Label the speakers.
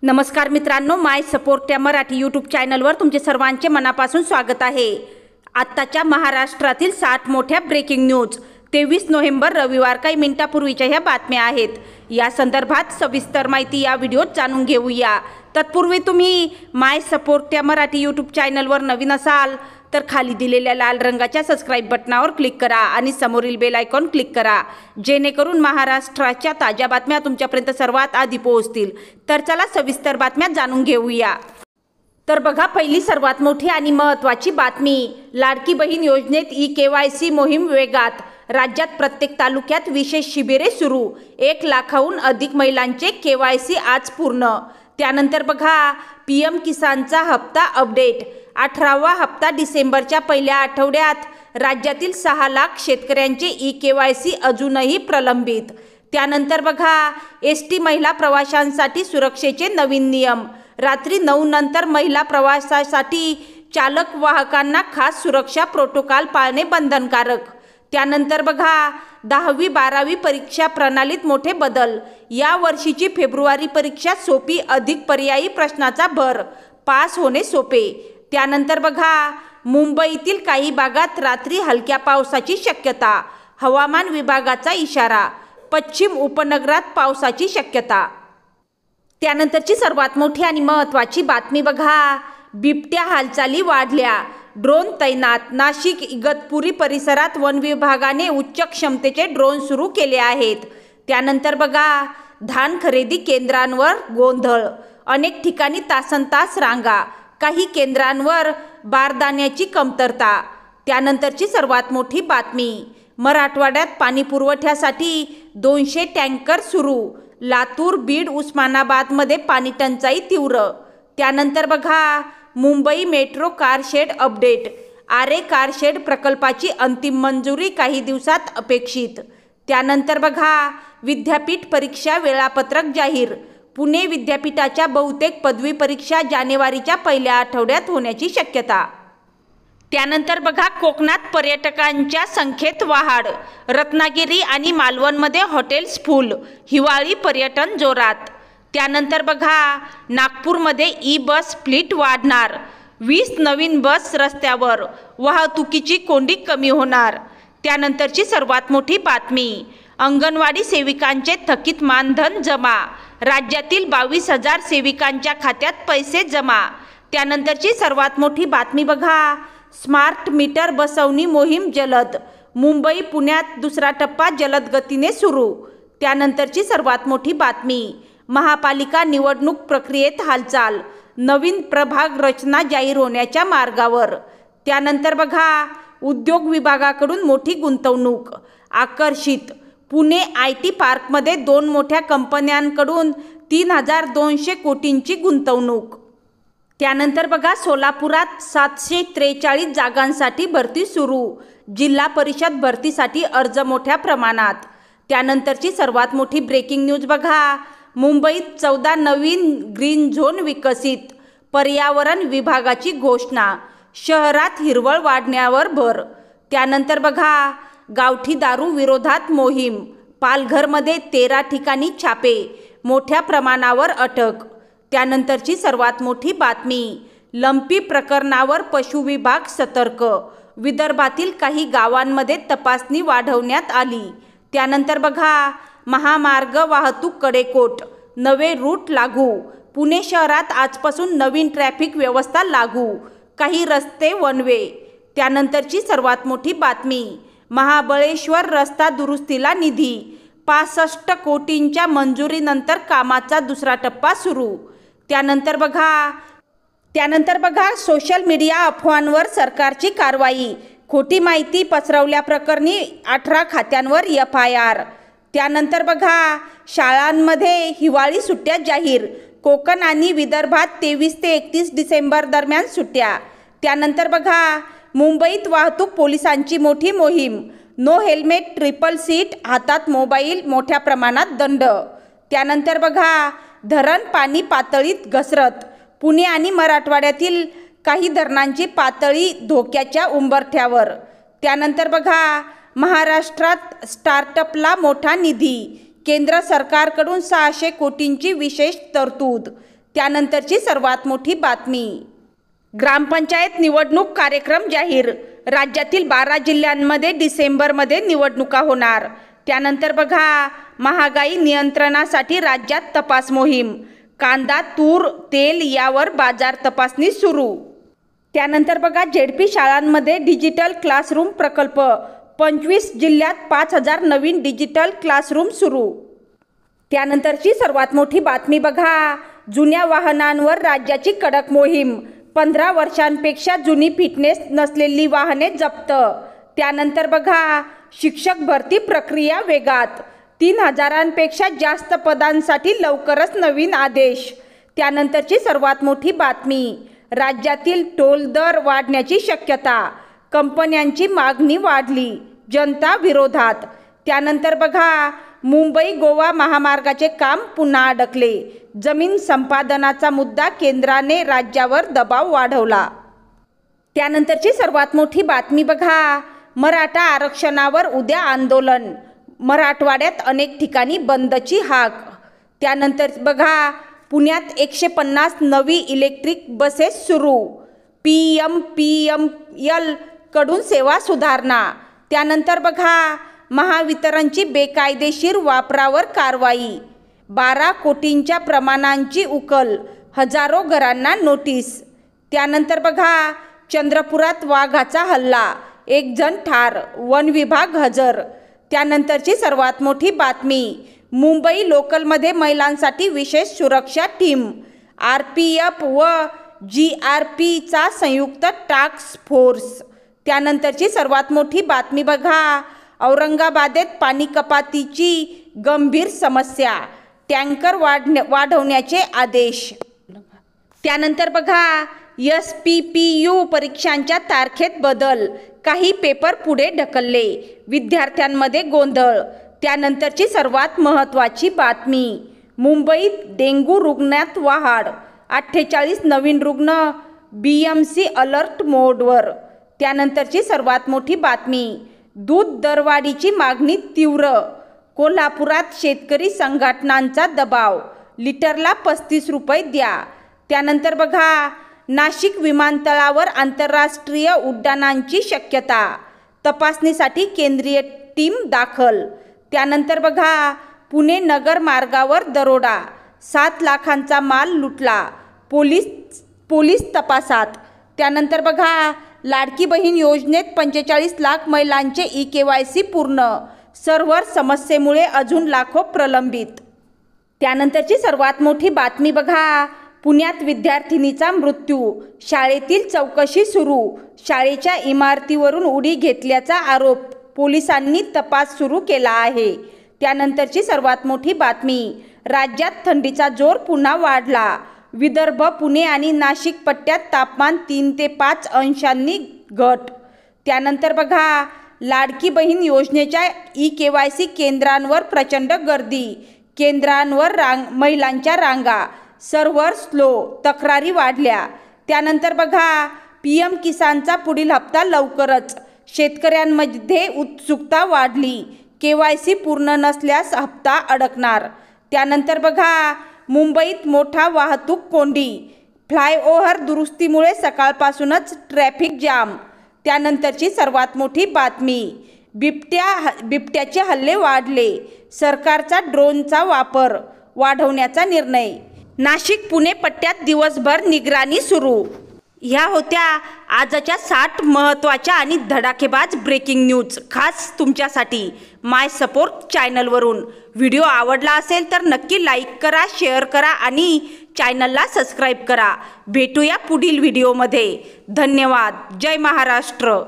Speaker 1: नमस्कार मित्रांनो, माय सपोर्ट या मराठी यूट्यूब चॅनलवर तुमचे सर्वांचे मनापासून स्वागत आहे। आत्ताच्या महाराष्ट्रातील 60 मोठ्या ब्रेकिंग न्यूज 23 नोव्हेंबर रविवार काही मिनिटापूर्वीच्या ह्या बातम्या आहेत। या संदर्भात सविस्तर माहिती या व्हिडिओत जाणून घेऊया। तत्पूर्वी तुम्ही माय सपोर्ट या मराठी यूट्यूब चॅनलवर नवीन असाल तर खाली दिलेल्या लाल रंगाच्या सबस्क्राइब बटनावर क्लिक करा आणि समोरील बेल आयकॉन क्लिक करा, जेणेकरून महाराष्ट्राच्या ताज्या बातम्या तुमच्यापर्यंत सर्वात आधी पोहोचतील। तर चला सविस्तर बातम्या जाणून घेऊया। तर बघा, पहिली सर्वात मोठी आणि महत्त्वाची बातमी, लाडकी बहीण योजनेत ई-केवायसी मोहीम वेगात। राज्यात प्रत्येक तालुक्यात विशेष शिबिरे सुरू। 1 लाखाहून अधिक महिलांचे केवायसी आज पूर्ण। त्यानंतर बघा, पीएम किसानचा हप्ता अपडेट। 18वा हप्ता डिसेंबरच्या पहिल्या आठवड्यात। राज्यातील 6 लाख शेतकऱ्यांचे ई-केवायसी अजूनही प्रलंबित। त्यानंतर बघा, एसटी महिला प्रवाशांसाठी सुरक्षेचे नवीन नियम। रात्री 9 नंतर महिला प्रवासासाठी चालक वाहकांना खास सुरक्षा प्रोटोकॉल पाळणे बंधनकारक। त्यानंतर बघा, 10वी 12वी परीक्षा प्रणालीत मोठे बदल। या वर्षीची फेब्रुवारी परीक्षा सोपी, अधिक पर्यायी प्रश्नाचा भर, पास होणे सोपे। त्यानंतर बघा, मुंबईतील काही भागात रात्री हलक्या पावसाची शक्यता। हवामान विभागाचा इशारा, पश्चिम उपनगरात पावसाची शक्यता। त्यानंतरची सर्वात मोठी आणि महत्त्वाची बातमी बघा, बिबट्या हालचाली वाढल्या, ड्रोन तैनात। नाशिक इगतपुरी परिसरात वन विभागाने उच्च क्षमतेचे ड्रोन सुरू केले आहेत। त्यानंतर बघा, धान खरेदी केंद्रांवर गोंधळ, अनेक ठिकाणी तासनतास रांगा, काही केंद्रांवर बारदाण्याची कमतरता। त्यानंतरची सर्वात मोठी बातमी, मराठवाड्यात पाणी पुरवठ्यासाठी 200 टँकर सुरू। लातूर, बीड, उस्मानाबादमध्ये पाणी टंचाई तीव्र। त्यानंतर बघा, मुंबई मेट्रो कारशेड अपडेट। आरे कारशेड प्रकल्पाची अंतिम मंजुरी काही दिवसात अपेक्षित। त्यानंतर बघा, विद्यापीठ परीक्षा वेळापत्रक जाहीर। पुणे विद्यापीठाच्या बहुतेक पदवी परीक्षा जानेवारीच्या पहिल्या आठवड्यात होण्याची शक्यता। त्यानंतर बघा, कोकणात पर्यटकांच्या संख्येत वाढ। रत्नागिरी आणि मालवणमध्ये हॉटेल्स फुल, हिवाळी पर्यटन जोरात। त्यानंतर बघा, नागपूरमध्ये ई-बस फ्लीट वाढणार, 20 नवीन बस रस्त्यावर, वाहतुकीची कोंडी कमी होणार। त्यानंतरची सर्वात मोठी बातमी, अंगणवाडी सेविकांचे थकीत मानधन जमा। राज्यातील 22,000 सेविकांच्या खात्यात पैसे जमा। त्यानंतरची सर्वात मोठी बातमी बघा, स्मार्ट मीटर बसवणी मोहीम जलद। मुंबई पुण्यात दुसरा टप्पा जलद गतीने सुरू। त्यानंतरची सर्वात मोठी बातमी, महापालिका निवडणूक प्रक्रियेत हालचाल, नवीन प्रभाग रचना जाहीर होण्याच्या मार्गावर। त्यानंतर बघा, उद्योग विभागाकडून मोठी गुंतवणूक आकर्षित। पुणे IT पार्कमध्ये 2 मोठ्या कंपन्यांकडून 3,200 कोटींची गुंतवणूक। त्यानंतर बघा, सोलापुरात 743 जागांसाठी भरती सुरू। जिल्हा परिषद भरतीसाठी अर्ज मोठ्या प्रमाणात। त्यानंतरची सर्वात मोठी ब्रेकिंग न्यूज बघा, मुंबईत 14 नवीन ग्रीन झोन विकसित। पर्यावरण विभागाची घोषणा, शहरात हिरवळ वाढण्यावर भर। त्यानंतर बघा, गावठी दारू विरोधात मोहीम। पालघरमध्ये 13 ठिकाणी छापे, मोठ्या प्रमाणावर अटक। त्यानंतरची सर्वात मोठी बातमी, लंपी प्रकरणावर पशु विभाग सतर्क। विदर्भातील काही गावांमध्ये तपासणी वाढवण्यात आली। त्यानंतर बघा, महामार्ग वाहतूक कडेकोट, नवे रूट लागू। पुणे शहरात आजपासून नवीन ट्रॅफिक व्यवस्था लागू, काही रस्ते वन वे। त्यानंतरची सर्वात मोठी बातमी, महाबळेश्वर रस्ता दुरुस्तीला निधी, 65 कोटींच्या मंजुरीनंतर कामाचा दुसरा टप्पा सुरू। त्यानंतर बघा, सोशल मीडिया अफवांवर सरकारची कारवाई। खोटी माहिती पसरवल्याप्रकरणी 18 खात्यांवर FIR। त्यानंतर बघा, शाळांमध्ये हिवाळी सुट्ट्या जाहीर। कोकण आणि विदर्भात 23 ते 31 डिसेंबर दरम्यान सुट्ट्या। त्यानंतर बघा, मुंबईत वाहतूक पोलिसांची मोठी मोहीम। नो हेल्मेट, ट्रिपल सीट, हातात मोबाईल, मोठ्या प्रमाणात दंड। त्यानंतर बघा, धरण पाणी पातळीत घसरत। पुणे आणि मराठवाड्यातील काही धरणांची पातळी धोक्याच्या उंबरठ्यावर। त्यानंतर बघा, महाराष्ट्रात स्टार्टअपला मोठा निधी। केंद्र सरकारकडून 600 कोटींची विशेष तरतूद। त्यानंतरची सर्वात मोठी बातमी. ग्रामपंचायत निवडणूक कार्यक्रम जाहीर. राज्यातील 12 जिल्ह्यांमध्ये डिसेंबरमध्ये निवडणुका होणार. त्यानंतर बघा, महागाई नियंत्रणासाठी राज्यात तपास मोहीम. कांदा, तूर, तेल यावर बाजार तपासणी सुरू. त्यानंतर बघा, झेडपी शाळांमध्ये डिजिटल क्लासरूम प्रकल्प. 25 जिल्ह्यात 5000 नवीन डिजिटल क्लासरूम सुरू. त्यानंतरची सर्वात मोठी बातमी बघा, जुन्या वाहनांवर राज्याची कडक मोहीम. 15 वर्षांपेक्षा जुनी फिटनेस नसलेली वाहने जप्त. त्यानंतर बघा, शिक्षक भरती प्रक्रिया वेगात. 3000पेक्षा जास्त पदांसाठी लवकरच नवीन आदेश. त्यानंतरची सर्वात मोठी बातमी, राज्यातील टोल दर वाढण्याची शक्यता. कंपन्यांची मागणी वाढली, जनता विरोधात. त्यानंतर बघा, मुंबई गोवा महामार्गाचे काम पुन्हा अडकले. जमीन संपादनाचा मुद्दा केंद्राने राज्यावर दबाव वाढवला. त्यानंतरची सर्वात मोठी बातमी बघा, मराठा आरक्षणावर उद्या आंदोलन. मराठवाड्यात अनेक ठिकाणी बंदची हाक. त्यानंतर बघा, पुण्यात 150 नवी इलेक्ट्रिक बसेस सुरू. PMPML कडून सेवा सुधारणा. त्यानंतर बघा, महावितरणची बेकायदेशीर वापरावर कारवाई. 12 कोटींच्या प्रमाणांची उकल. हजारो घरांना नोटीस. त्यानंतर बघा, चंद्रपुरात वाघाचा हल्ला. 1 जण ठार. वन विभाग हजर. त्यानंतरची सर्वात मोठी बातमी, मुंबई लोकलमध्ये महिलांसाठी विशेष सुरक्षा टीम. RPF व GRPचा संयुक्त टास्क फोर्स. त्यानंतरची सर्वात मोठी बातमी बघा, औरंगाबादेत पाणी कपातीची गंभीर समस्या. टँकर वाढवण्याचे आदेश. त्यानंतर बघा, SPPU परीक्षांच्या तारखेत बदल. काही पेपर पुढे ढकलले. विद्यार्थ्यांमध्ये गोंधळ. त्यानंतरची सर्वात महत्त्वाची बातमी, मुंबईत डेंग्यू रुग्णात वाढ. 48 नवीन रुग्ण. BMC अलर्ट मोडवर. त्यानंतरची सर्वात मोठी बातमी, दूध दरवाढीची मागणी तीव्र. कोल्हापुरात शेतकरी संघटनांचा दबाव. लिटरला 35 रुपये द्या. त्यानंतर बघा, नाशिक विमानतळावर आंतरराष्ट्रीय उड्डाणांची शक्यता. तपासणीसाठी केंद्रीय टीम दाखल. त्यानंतर बघा, पुणे नगर मार्गावर दरोडा. 7 लाखांचा माल लुटला. पोलीस तपासात. त्यानंतर बघा, लाडकी बहीण योजनेत 45 लाख महिलांचे EKYC पूर्ण. सर्व्हर समस्येमुळे अजून लाखो प्रलंबित. त्यानंतरची सर्वात मोठी बातमी बघा, पुण्यात विद्यार्थिनीचा मृत्यू. शाळेतील चौकशी सुरू. शाळेच्या इमारतीवरून उडी घेतल्याचा आरोप. पोलिसांनी तपास सुरू केला आहे. त्यानंतरची सर्वात मोठी बातमी, राज्यात थंडीचा जोर पुन्हा वाढला. विदर्भ, पुणे आणि नाशिक पट्ट्यात तापमान 3 ते 5 अंशांनी घट. त्यानंतर बघा, लाडकी बहीण योजनेच्या EKYC केंद्रांवर प्रचंड गर्दी. केंद्रांवर महिलांच्या रांगा. Server slow. तक्रारी वाढल्या. त्यानंतर बघा, PM किसानचा पुढील हप्ता लवकरच. शेतकऱ्यांमध्ये उत्सुकता वाढली. KYC पूर्ण नसल्यास हप्ता अडकणार. त्यानंतर बघा, मुंबईत मोठा वाहतूक कोंडी. फ्लायओव्हर दुरुस्तीमुळे सकाळपासूनच ट्रॅफिक जाम. त्यानंतरची सर्वात मोठी बातमी, बिबट्याचे हल्ले वाढले. सरकारचा ड्रोनचा वापर वाढवण्याचा निर्णय. नाशिक, पुणे पट्ट्यात दिवसभर निगराणी सुरू. ह्या होत्या आजच्या 60 महत्त्वाच्या आणि धडाकेबाज ब्रेकिंग न्यूज, खास तुमच्यासाठी माय सपोर्ट चॅनलवरून. व्हिडिओ आवडला असेल तर नक्की लाईक करा, शेअर करा आणि चॅनलला सबस्क्राईब करा. भेटूया पुढील व्हिडिओमध्ये. धन्यवाद. जय महाराष्ट्र.